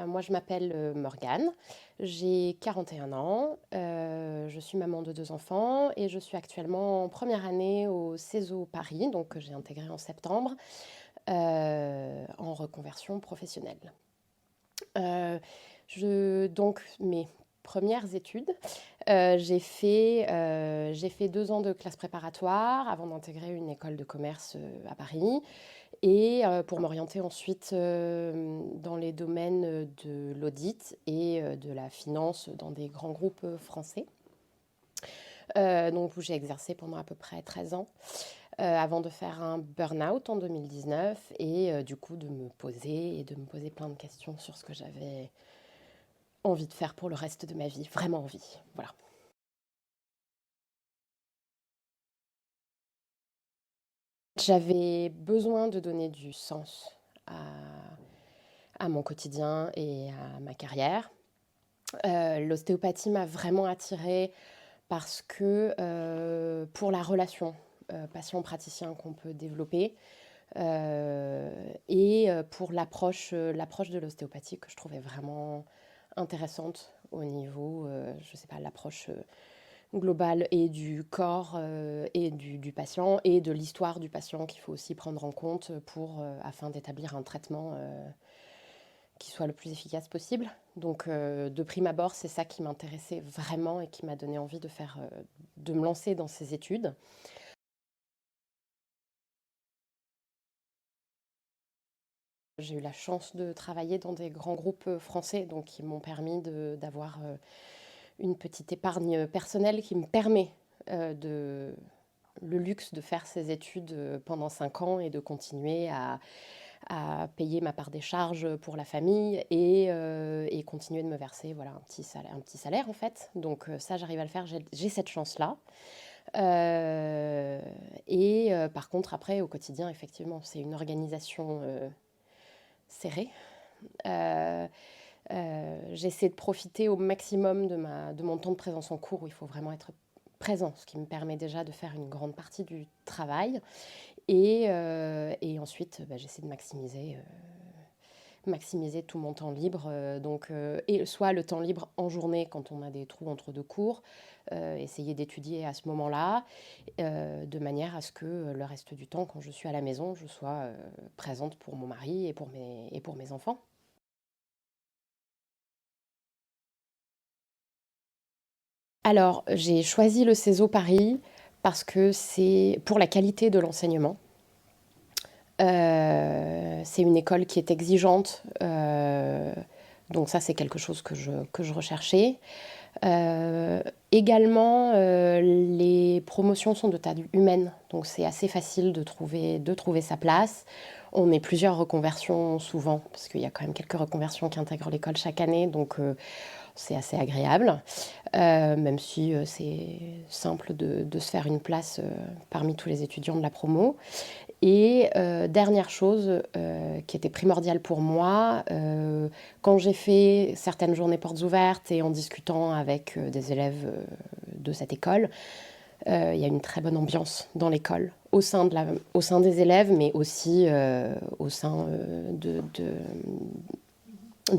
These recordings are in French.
Moi, je m'appelle Morgane, j'ai 41 ans, je suis maman de 2 enfants et je suis actuellement en première année au CESO Paris, donc que j'ai intégré en septembre, en reconversion professionnelle. Euh, donc, mes premières études, j'ai fait 2 ans de classe préparatoire avant d'intégrer une école de commerce à Paris et pour m'orienter ensuite dans les domaines de l'audit et de la finance dans des grands groupes français. Donc où j'ai exercé pendant à peu près 13 ans avant de faire un burn-out en 2019 et du coup de me poser et de me poser plein de questions sur ce que j'avais envie de faire pour le reste de ma vie, vraiment envie. Voilà. J'avais besoin de donner du sens à, à mon quotidien et à ma carrière. L'ostéopathie m'a vraiment attirée parce que pour la relation patient-praticien qu'on peut développer et pour l'approche de l'ostéopathie que je trouvais vraiment intéressante au niveau, je sais pas, l'approche globale et du corps et du patient et de l'histoire du patient qu'il faut aussi prendre en compte afin d'établir un traitement qui soit le plus efficace possible. Donc, de prime abord, c'est ça qui m'intéressait vraiment et qui m'a donné envie de me lancer dans ces études. J'ai eu la chance de travailler dans des grands groupes français, donc qui m'ont permis d'avoir une petite épargne personnelle qui me permet de le luxe de faire ces études pendant 5 ans et de continuer à payer ma part des charges pour la famille et continuer de me verser voilà, un petit salaire en fait. Donc ça, j'arrive à le faire, j'ai cette chance-là. Euh, Par contre, après, au quotidien, effectivement, c'est une organisation serrée. Euh, J'essaie de profiter au maximum de mon temps de présence en cours où il faut vraiment être présent, ce qui me permet déjà de faire une grande partie du travail. Et ensuite, bah, j'essaie de maximiser tout mon temps libre. Et soit le temps libre en journée quand on a des trous entre deux cours, essayer d'étudier à ce moment-là, de manière à ce que le reste du temps, quand je suis à la maison, je sois présente pour mon mari et pour mes enfants. Alors, j'ai choisi le CESO Paris parce que c'est pour la qualité de l'enseignement. C'est une école qui est exigeante, donc ça c'est quelque chose que je recherchais. Également, les promotions sont de taille humaine, donc c'est assez facile de trouver sa place. On est plusieurs reconversions souvent, parce qu'il y a quand même quelques reconversions qui intègrent l'école chaque année, donc c'est assez agréable, même si c'est simple de se faire une place parmi tous les étudiants de la promo. Et dernière chose qui était primordiale pour moi, quand j'ai fait certaines journées portes ouvertes et en discutant avec des élèves de cette école, il y a une très bonne ambiance dans l'école, au sein des élèves, mais aussi au sein de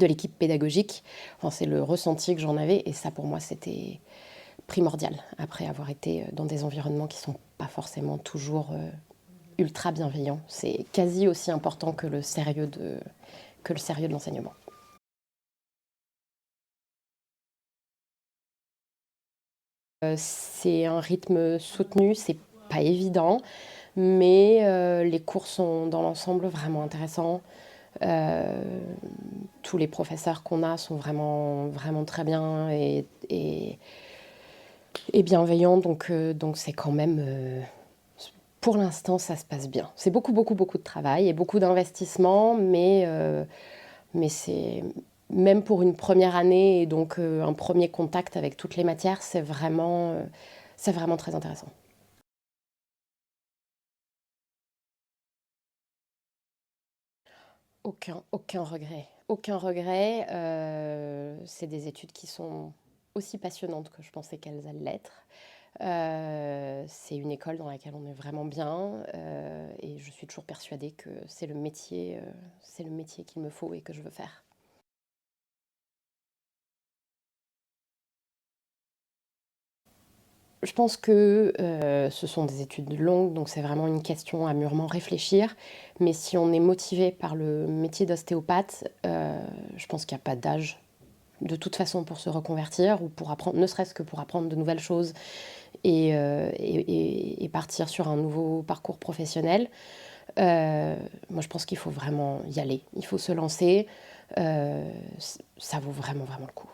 l'équipe pédagogique. Enfin, c'est le ressenti que j'en avais et ça pour moi c'était primordial après avoir été dans des environnements qui ne sont pas forcément toujours ultra bienveillants. C'est quasi aussi important que le sérieux de l'enseignement. C'est un rythme soutenu, c'est pas évident, mais les cours sont dans l'ensemble vraiment intéressants. Euh, Tous les professeurs qu'on a sont vraiment très bien et bienveillants, donc c'est quand même pour l'instant, ça se passe bien. C'est beaucoup de travail et beaucoup d'investissement, mais c'est même pour une première année et donc un premier contact avec toutes les matières, c'est vraiment très intéressant. Aucun regret. Aucun regret. C'est des études qui sont aussi passionnantes que je pensais qu'elles allaient l'être. C'est une école dans laquelle on est vraiment bien et je suis toujours persuadée que c'est le métier qu'il me faut et que je veux faire. Je pense que ce sont des études longues, donc c'est vraiment une question à mûrement réfléchir. Mais si on est motivé par le métier d'ostéopathe, je pense qu'il n'y a pas d'âge de toute façon pour se reconvertir ou pour apprendre, ne serait-ce que pour apprendre de nouvelles choses et partir sur un nouveau parcours professionnel. Moi, je pense qu'il faut vraiment y aller. Il faut se lancer. Ça vaut vraiment, vraiment le coup.